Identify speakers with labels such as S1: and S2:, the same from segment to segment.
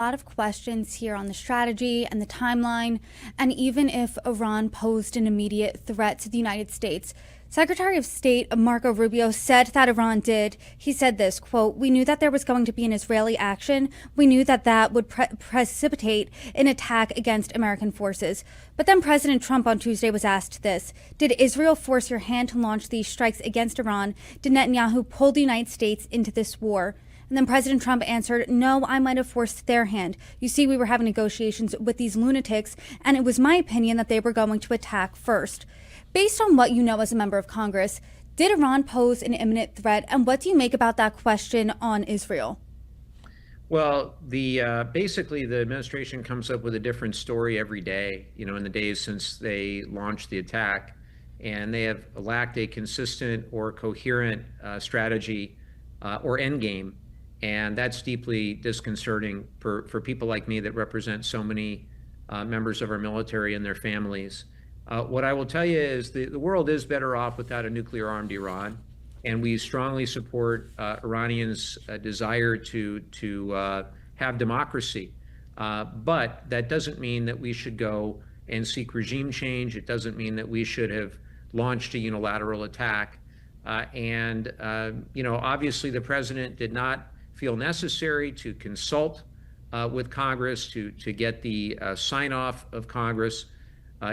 S1: lot of questions here on the strategy and the timeline, and even if Iran posed an immediate threat to the United States. Secretary of State Marco Rubio said that Iran did. He said this, quote, "We knew that there was going to be an Israeli action. We knew that that would precipitate an attack against American forces." But then President Trump on Tuesday was asked this: did Israel force your hand to launch these strikes against Iran? Did Netanyahu pull the United States into this war? And then President Trump answered, "No, I might have forced their hand. You see, we were having negotiations with these lunatics, and it was my opinion that they were going to attack first." Based on what you know as a member of Congress, did Iran pose an imminent threat, and what do you make about that question on Israel?
S2: Well, basically the administration comes up with a different story every day, in the days since they launched the attack, and they have lacked a consistent or coherent strategy or endgame, and that's deeply disconcerting for people like me that represent so many members of our military and their families. What I will tell you is the world is better off without a nuclear-armed Iran, and we strongly support Iranians' desire to have democracy. But that doesn't mean that we should go and seek regime change. It doesn't mean that we should have launched a unilateral attack. Obviously the president did not feel necessary to consult with Congress to get the sign-off of Congress.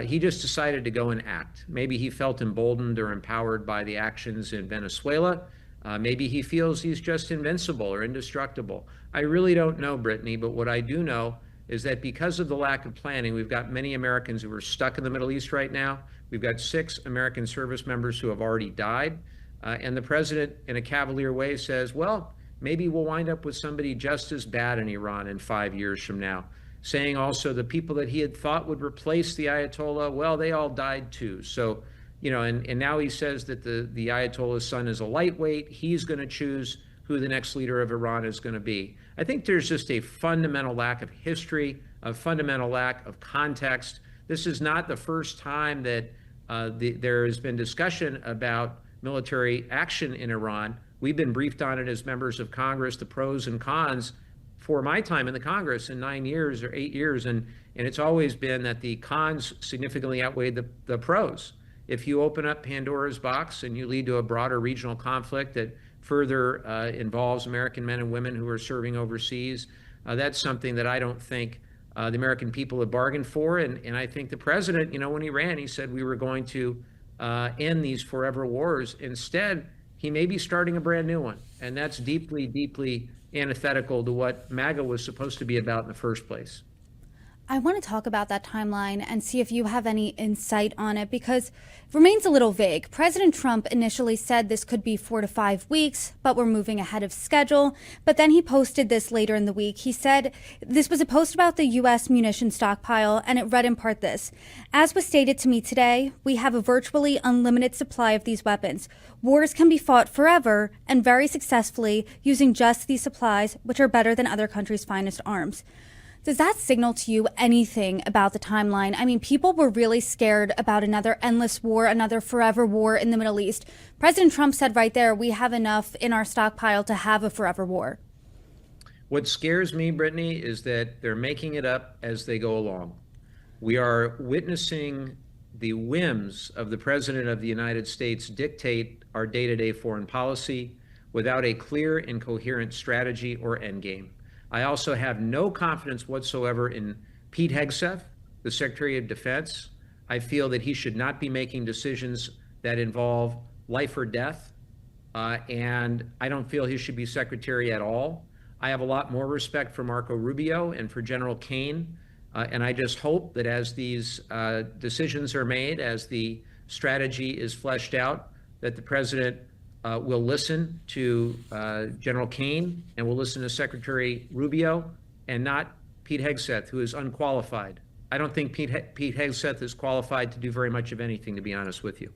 S2: He just decided to go and act. Maybe he felt emboldened or empowered by the actions in Venezuela. Maybe he feels he's just invincible or indestructible. I really don't know, Brittany, but what I do know is that because of the lack of planning, we've got many Americans who are stuck in the Middle East right now. We've got 6 American service members who have already died. And the president, in a cavalier way, says, well, maybe we'll wind up with somebody just as bad in Iran in 5 years from now. Saying also the people that he had thought would replace the Ayatollah, well, they all died too. So, and now he says that the Ayatollah's son is a lightweight. He's going to choose who the next leader of Iran is going to be. I think there's just a fundamental lack of history, a fundamental lack of context. This is not the first time that there has been discussion about military action in Iran. We've been briefed on it as members of Congress, the pros and cons, for my time in the Congress in 9 years or 8 years, and it's always been that the cons significantly outweigh the pros. If you open up Pandora's box and you lead to a broader regional conflict that further involves American men and women who are serving overseas, that's something that I don't think the American people have bargained for. And I think the president, when he ran, he said we were going to end these forever wars. Instead, he may be starting a brand new one. And that's deeply, deeply antithetical to what MAGA was supposed to be about in the first place.
S1: I want to talk about that timeline and see if you have any insight on it, because it remains a little vague. President Trump initially said this could be 4 to 5 weeks, but we're moving ahead of schedule. But then he posted this later in the week. He said this was a post about the U.S. munition stockpile, and it read in part this: "As was stated to me today, we have a virtually unlimited supply of these weapons. Wars can be fought forever and very successfully using just these supplies, which are better than other countries' finest arms." Does that signal to you anything about the timeline? I mean, people were really scared about another endless war, another forever war in the Middle East. President Trump said right there, we have enough in our stockpile to have a forever war.
S2: What scares me, Brittany, is that they're making it up as they go along. We are witnessing the whims of the President of the United States dictate our day-to-day foreign policy without a clear and coherent strategy or endgame. I also have no confidence whatsoever in Pete Hegseth, the Secretary of Defense. I feel that he should not be making decisions that involve life or death, and I don't feel he should be Secretary at all. I have a lot more respect for Marco Rubio and for General Kane, and I just hope that as these decisions are made, as the strategy is fleshed out, that the President will listen to General Kane and will listen to Secretary Rubio and not Pete Hegseth, who is unqualified. I don't think Pete Hegseth is qualified to do very much of anything, to be honest with you.